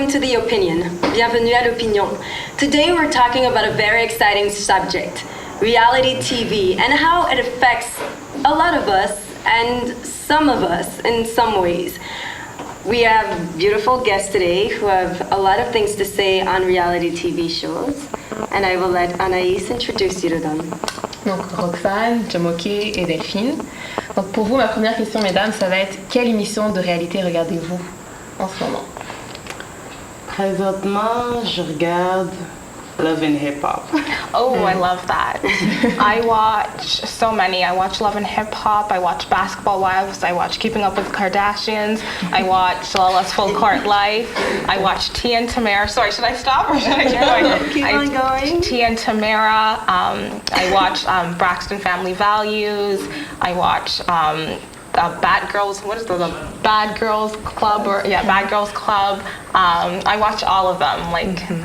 welcome to The Opinion. Bienvenue à l'Opinion. Today we're talking about a very exciting subject, reality TV, and how it affects a lot of us and some of us in some ways. We have beautiful guests today who have a lot of things to say on reality TV shows, and I will let Anaïs introduce you to them. Donc Roxane, Jomoké et Delphine. Donc pour vous, ma première question, mesdames, ça va être quelle émission de réalité regardez-vous en ce moment? Présentement, je regarde Love and Hip Hop. Oh, I love that. I watch so many. I watch Love and Hip Hop. I watch Basketball Wives. I watch Keeping Up with the Kardashians. I watch Lola's Full Court Life. I watch Tia and Tamara. Sorry, should I stop or should I keep going? Keep on going. Tia and Tamara. I watch Braxton Family Values. I watch Bad Girls. What is the Bad Girls Club? Bad Girls Club. I watch all of them.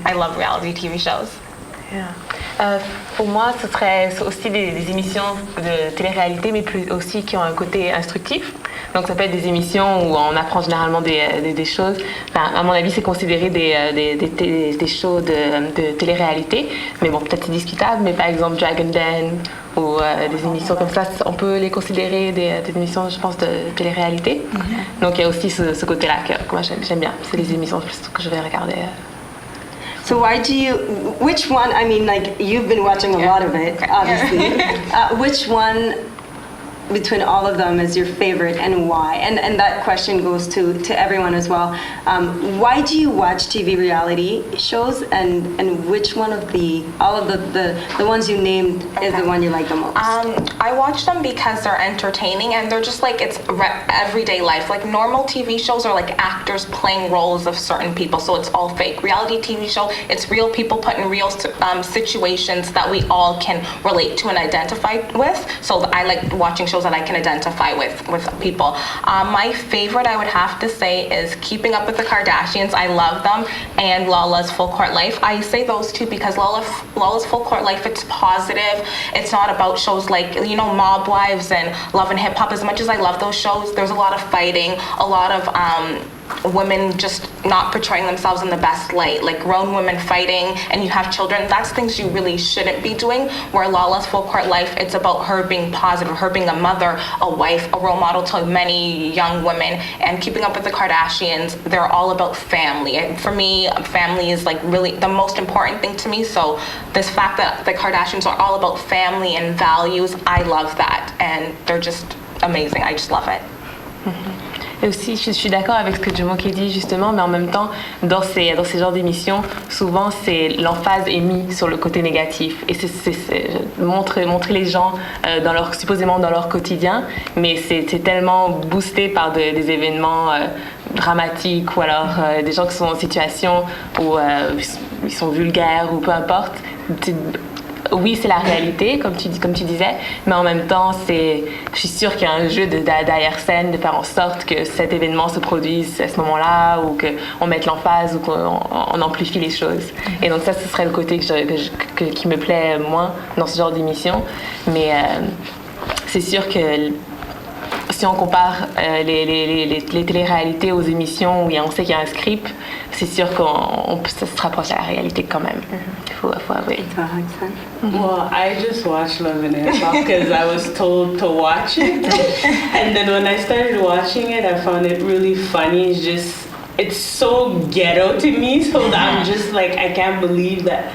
I love reality TV shows. Yeah. Pour moi, ce serait aussi des émissions de télé-réalité, mais plus aussi qui ont un côté instructif. Donc ça peut être des émissions où on apprend généralement des choses. Enfin, à mon avis, c'est considéré des shows de télé-réalité, mais bon, peut-être c'est discutable. Mais par exemple, Dragon Den ou des émissions comme ça, on peut les considérer des émissions, je pense, de télé-réalité. Donc il y a aussi ce côté-là que moi j'aime bien. C'est les émissions que je vais regarder. So which one, I mean, you've been watching a lot of it, obviously. Which one between all of them is your favorite and why? And that question goes to everyone as well. Why do you watch TV reality shows and which one of all of the ones you named is the one you like the most? I watch them because they're entertaining and they're just it's everyday life. Like normal TV shows are like actors playing roles of certain people, so it's all fake. Reality TV show, it's real people put in real situations that we all can relate to and identify with. So I like watching shows that I can identify with people. My favorite, I would have to say, is Keeping Up with the Kardashians. I love them, and Lola's Full Court Life. I say those two because Lola's Full Court Life, it's positive. It's not about shows like, Mob Wives and Love and Hip Hop. As much as I love those shows, there's a lot of fighting, a lot of women just not portraying themselves in the best light, like grown women fighting and you have children. That's things you really shouldn't be doing. Where Lola's Full Court Life, it's about her being positive, her being a mother, a wife, a role model to many young women. And Keeping Up with the Kardashians, they're all about family. And for me, family is really the most important thing to me. So this fact that the Kardashians are all about family and values, I love that. And they're just amazing. I just love it. Et aussi, je suis d'accord avec ce que Jomoké dit justement, mais en même temps, dans ces genres d'émissions, souvent l'emphase est mise sur le côté négatif. Et c'est montrer les gens supposément dans leur quotidien, mais c'est tellement boosté par des événements dramatiques ou alors des gens qui sont en situation où ils sont vulgaires ou peu importe. Oui, c'est la réalité, comme tu disais, mais en même temps, je suis sûre qu'il y a un jeu d'arrière-scène de faire en sorte que cet événement se produise à ce moment-là, ou qu'on mette l'emphase, ou qu'on amplifie les choses. Et donc ça, ce serait le côté qui me plaît moins dans ce genre d'émission. Mais c'est sûr que si on compare les téléréalités aux émissions où on sait qu'il y a un script, c'est sûr ça se rapproche à la réalité quand même. Faut avouer. Well, I just watched Love and Hip Hop because I was told to watch it. And then when I started watching it, I found it really funny. It's so ghetto to me. So I'm just I can't believe that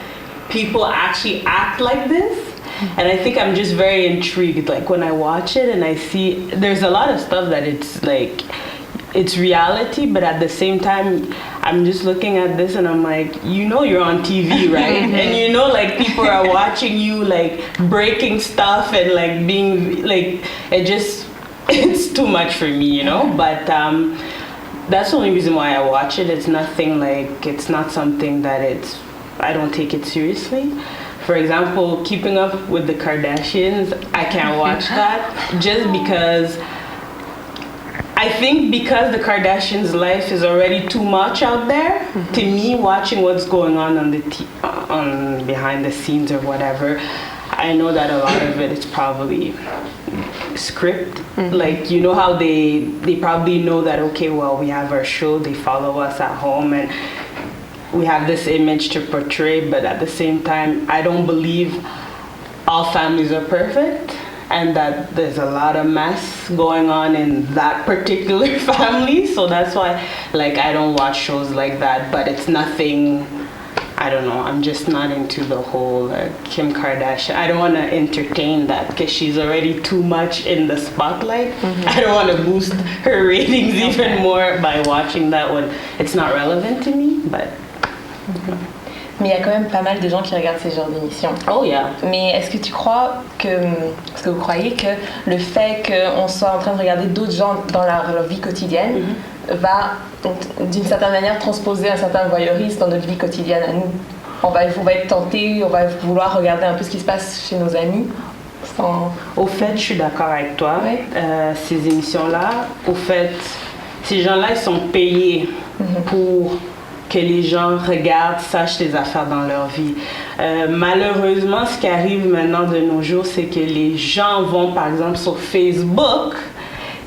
people actually act like this. And I think I'm just very intrigued, when I watch it and I see there's a lot of stuff that it's reality, but at the same time, I'm just looking at this and I'm you're on TV, right? And people are watching you, breaking stuff and being, it's too much for me, But that's the only reason why I watch it. It's nothing it's not something that I don't take it seriously. For example, Keeping Up with the Kardashians, I can't watch that just because I think because the Kardashians' life is already too much out there, to me watching what's going on behind the scenes or whatever, I know that a lot of it is probably script. How they probably know that, okay, well, we have our show, they follow us at home, and we have this image to portray, but at the same time, I don't believe all families are perfect and that there's a lot of mess going on in that particular family. So that's why, like, I don't watch shows like that, but it's nothing, I don't know, I'm just not into the whole Kim Kardashian. I don't want to entertain that because she's already too much in the spotlight. I don't want to boost her ratings even more by watching that one. It's not relevant to me, but... Mais il y a quand même pas mal de gens qui regardent ces genres d'émissions. Oh yeah. Mais est-ce que tu crois que, est-ce que vous croyez que le fait qu'on soit en train de regarder d'autres gens dans leur vie quotidienne va d'une certaine manière transposer un certain voyeurisme dans notre vie quotidienne à nous? On va être tenté, on va vouloir regarder un peu ce qui se passe chez nos amis. Au fait, je suis d'accord avec toi. Oui. Ces émissions-là, au fait, ces gens-là, ils sont payés pour que les gens regardent, sachent les affaires dans leur vie. Malheureusement, ce qui arrive maintenant de nos jours, c'est que les gens vont, par exemple, sur Facebook,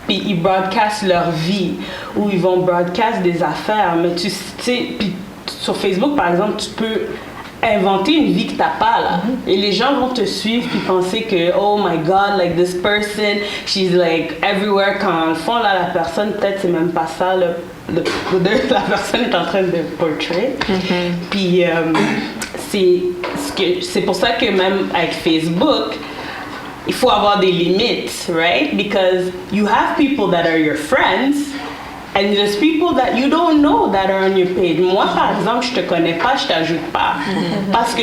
puis ils broadcastent leur vie, ou ils vont broadcast des affaires. Mais tu sais, puis sur Facebook, par exemple, tu peux inventer une vie que t'as pas là. Et les gens vont te suivre puis penser que oh my god, like this person, she's like everywhere, quand en fond là la personne peut-être c'est même pas ça la personne est en train de portray. Puis c'est pour ça que même avec Facebook il faut avoir des limites, right? Because you have people that are your friends and there's people that you don't know that are on your page. Moi, par exemple, je te connais pas, je t'ajoute pas. Parce que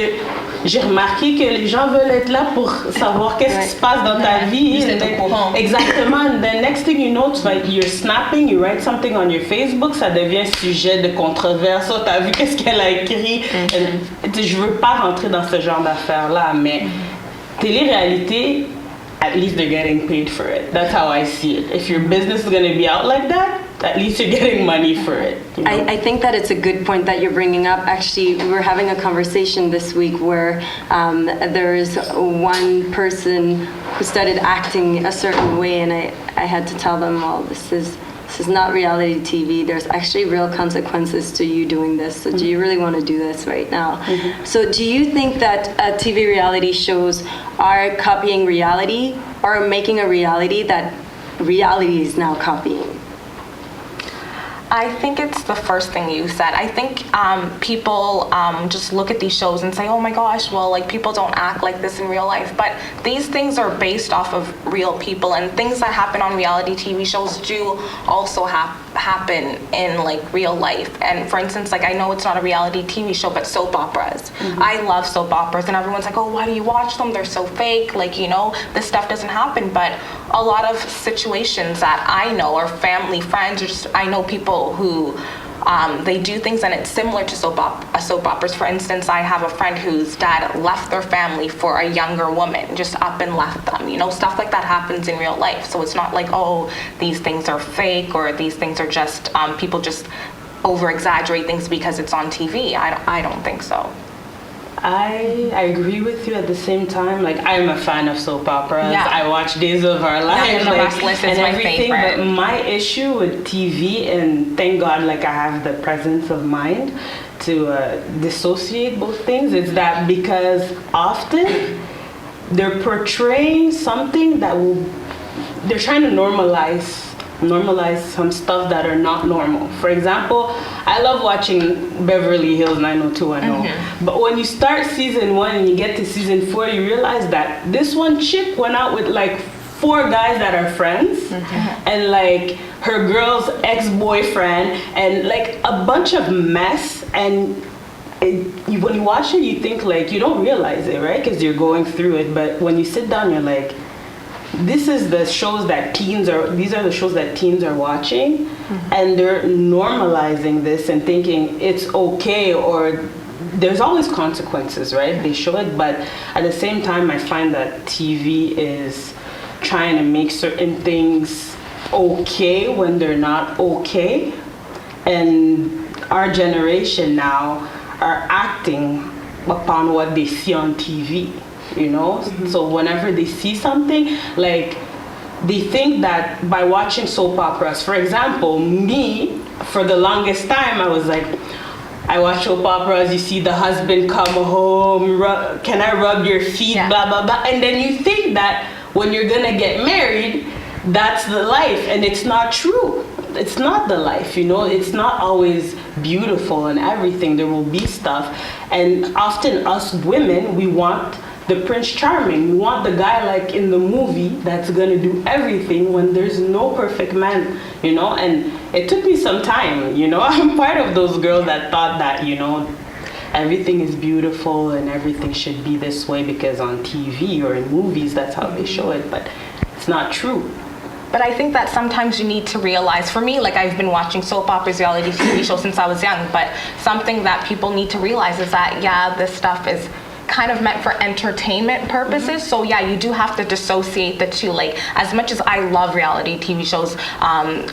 j'ai remarqué que les gens veulent être là pour savoir qu'est-ce qui se passe dans ta vie. Exactement. And the next thing you know, you're snapping, you write something on your Facebook, ça devient sujet de controverse. Oh, t'as vu qu'est-ce qu'elle a écrit? Je veux pas rentrer dans ce genre d'affaires-là, mais télé-réalité, at least they're getting paid for it. That's how I see it. If your business is going to be out like that, at least you're getting money for it. You know? I think that it's a good point that you're bringing up. Actually, we were having a conversation this week where there is one person who started acting a certain way, and I had to tell them, well, this is not reality TV. There's actually real consequences to you doing this. So do you really want to do this right now? So do you think that TV reality shows are copying reality or making a reality that reality is now copying? I think it's the first thing you said. I think people just look at these shows and say, oh my gosh, well, like people don't act like this in real life. But these things are based off of real people, and things that happen on reality TV shows do also happen in like real life. And for instance, like I know it's not a reality TV show, but soap operas. I love soap operas, and everyone's like, oh, why do you watch them? They're so fake. Like, you know, this stuff doesn't happen. But a lot of situations that I know are family, friends, or just I know people who they do things, and it's similar to soap operas. For instance, I have a friend whose dad left their family for a younger woman, just up and left them. You know, stuff like that happens in real life. So it's not like, oh, these things are fake, or these things are just people just over exaggerate things because it's on TV. I don't think so. I agree with you. At the same time, like I'm a fan of soap operas. Yeah. I watch Days of Our Lives, the Restless is my everything. favorite. But my issue with TV, and thank God, like I have the presence of mind to dissociate both things. Is that because often they're portraying something that they're trying to normalize some stuff that are not normal. For example, I love watching Beverly Hills 90210. But when you start season 1 and you get to season 4, you realize that this one chick went out with like 4 guys that are friends, and like her girl's ex-boyfriend, and like a bunch of mess. And when you watch it, you think like you don't realize it, right? Because you're going through it. But when you sit down, you're like, these are the shows that teens are watching, and they're normalizing this and thinking it's okay, or there's always consequences, right? They show it, but at the same time, I find that TV is trying to make certain things okay when they're not okay, and our generation now are acting upon what they see on TV. You know, so whenever they see something, like they think that by watching soap operas, for example, me, for the longest time, I was like, I watch soap operas, you see the husband come home, can I rub your feet, blah, blah, blah. And then you think that when you're gonna get married, that's the life, and it's not true. It's not the life, you know, it's not always beautiful and everything. There will be stuff. And often us women, we want the Prince Charming. We want the guy like in the movie that's gonna do everything when there's no perfect man, you know? And it took me some time, you know? I'm part of those girls that thought that, you know, everything is beautiful and everything should be this way because on TV or in movies, that's how they show it, but it's not true. But I think that sometimes you need to realize, for me, like I've been watching soap operas, reality TV shows since I was young, but something that people need to realize is that, yeah, this stuff is kind of meant for entertainment purposes. So yeah, you do have to dissociate the two. Like, as much as I love reality TV shows,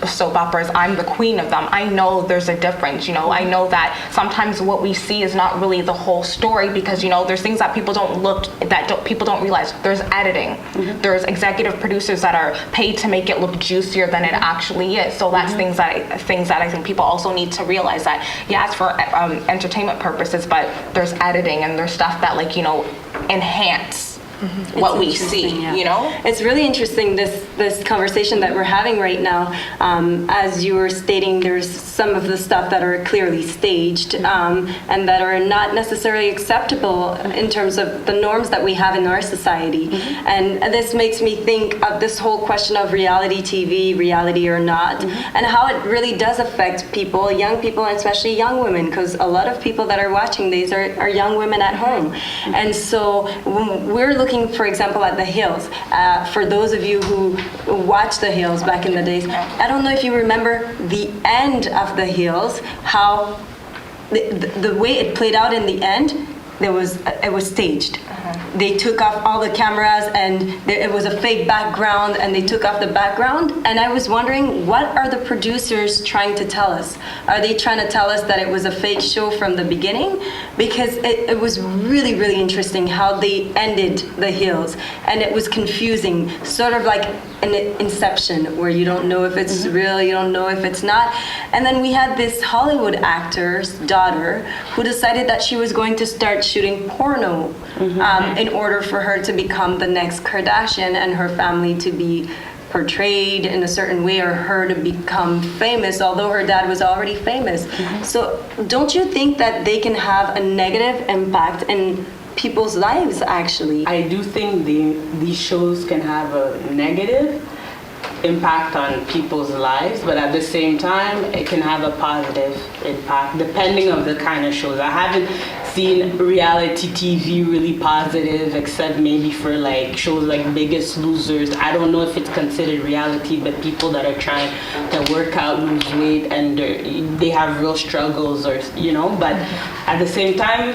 soap operas, I'm the queen of them, I know there's a difference, you know. I know that sometimes what we see is not really the whole story because, you know, there's things that people people don't realize. There's editing, there's executive producers that are paid to make it look juicier than it actually is. So that's things that I think people also need to realize, that yeah, it's for entertainment purposes, but there's editing and there's stuff that, like, you know, enhance what we see, yeah. You know? It's really interesting, this conversation that we're having right now. As you were stating, there's some of the stuff that are clearly staged and that are not necessarily acceptable in terms of the norms that we have in our society. And this makes me think of this whole question of reality TV, reality or not, and how it really does affect people, young people, and especially young women, because a lot of people that are watching these are young women at home. And so when we're looking, for example, at The Hills. For those of you who watched The Hills back in the days, I don't know if you remember the end of The Hills, how the way it played out in the end, it was staged. They took off all the cameras and it was a fake background and they took off the background, and I was wondering, what are the producers trying to tell us? Are they trying to tell us that it was a fake show from the beginning? Because it was really, really interesting how they ended The Hills, and it was confusing, sort of like an Inception, where you don't know if it's real, you don't know if it's not. And then we had this Hollywood actor's daughter who decided that she was going to start shooting porno in order for her to become the next Kardashian and her family to be portrayed in a certain way, or her to become famous, although her dad was already famous. So don't you think that they can have a negative impact in people's lives, actually? I do think these shows can have a negative impact on people's lives, but at the same time, it can have a positive impact depending on the kind of shows. I haven't seen reality TV really positive, except maybe for like shows like Biggest Losers. I don't know if it's considered reality, but people that are trying to work out, lose weight, and they have real struggles, or you know. But at the same time,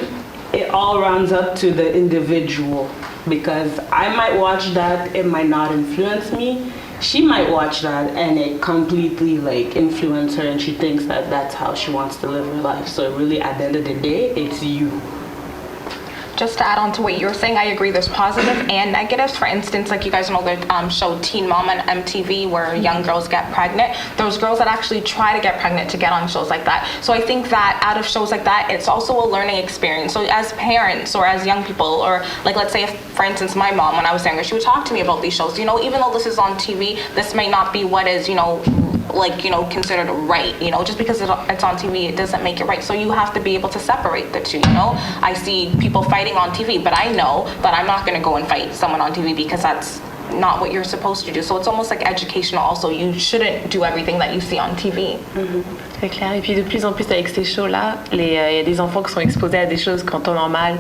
it all rounds up to the individual, because I might watch that, it might not influence me. She might watch that and it completely like influence her, and she thinks that that's how she wants to live her life. So really, at the end of the day, it's you. Just to add on to what you're saying, I agree, there's positive and negatives. For instance, like you guys know the show Teen Mom on MTV, where young girls get pregnant. Those girls that actually try to get pregnant to get on shows like that. So I think that out of shows like that, it's also a learning experience. So as parents or as young people, or like let's say if, for instance, my mom, when I was younger, she would talk to me about these shows. You know, even though this is on TV, this may not be what is, you know, like, you know, considered right, you know, just because it's on TV, it doesn't make it right. So you have to be able to separate the two, you know. I see people fighting on TV, but I know that I'm not going to go and fight someone on TV, because that's not what you're supposed to do. So it's almost like educational also. You shouldn't do everything that you see on TV. C'est clair. Et puis de plus en plus avec ces shows-là, il y a des enfants qui sont exposés à des choses qu'en temps normal,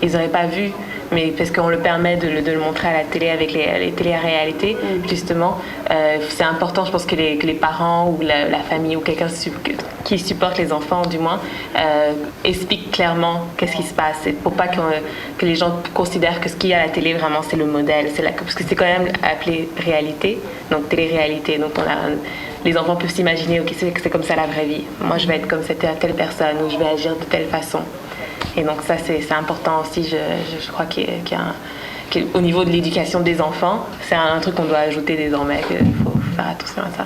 ils n'auraient pas vu. Mais parce qu'on le permet de le montrer à la télé avec les télé-réalités, justement, c'est important, je pense, que les parents ou la famille ou quelqu'un qui supporte les enfants, du moins, explique clairement qu'est-ce qui se passe, pour pas que les gens considèrent que ce qu'il y a à la télé, vraiment, c'est le modèle, parce que c'est quand même appelé réalité, donc télé-réalité, donc les enfants peuvent s'imaginer, ok, c'est comme ça la vraie vie, moi je vais être comme cette telle personne, ou je vais agir de telle façon. Et donc ça, c'est important aussi, je crois qu'au niveau de l'éducation des enfants, c'est un truc qu'on doit ajouter désormais, qu'il faut faire attention à ça.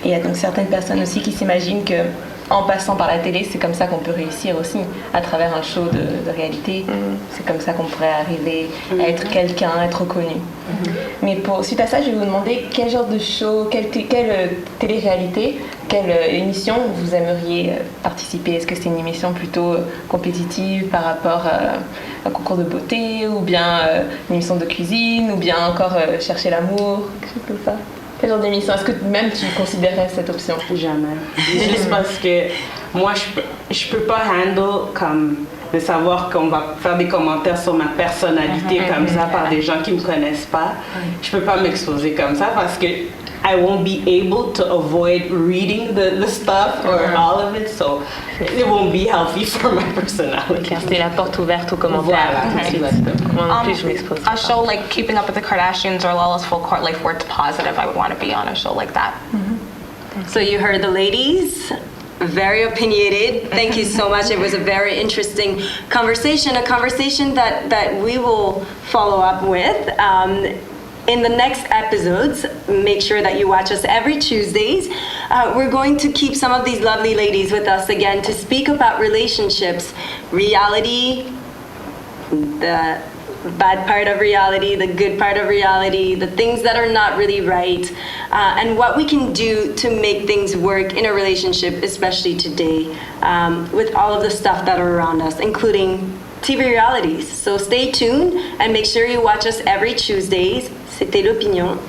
Il y a donc certaines personnes aussi qui s'imaginent que en passant par la télé, c'est comme ça qu'on peut réussir aussi, à travers un show de réalité. C'est comme ça qu'on pourrait arriver à être quelqu'un, à être reconnu. Mais suite à ça, je vais vous demander quel genre de show, quelle télé-réalité, quelle émission vous aimeriez participer. Est-ce que c'est une émission plutôt compétitive par rapport à un concours de beauté, ou bien une émission de cuisine, ou bien encore chercher l'amour, quelque chose comme ça? Quel genre d'émission? Est-ce que même tu considérais cette option? Jamais. Juste parce que moi, je peux pas handle comme de savoir qu'on va faire des commentaires sur ma personnalité comme ça par des gens qui me connaissent pas. Je peux pas m'exposer comme ça parce que I won't be able to avoid reading the stuff or all of it, so it won't be healthy for my personality. C'est la porte ouverte aux commentaires. Voilà, Tout de suite. Moi non plus, je m'expose. A show like Keeping Up with the Kardashians or Lala's Full Court, like where it's positive, I would want to be on a show like that. So you heard the ladies, very opinionated. Thank you so much. It was a very interesting conversation, a conversation that we will follow up with. In the next episodes, make sure that you watch us every Tuesdays. We're going to keep some of these lovely ladies with us again to speak about relationships, reality, the bad part of reality, the good part of reality, the things that are not really right, and what we can do to make things work in a relationship, especially today, with all of the stuff that are around us, including TV realities. So stay tuned and make sure you watch us every Tuesdays. C'était l'opinion.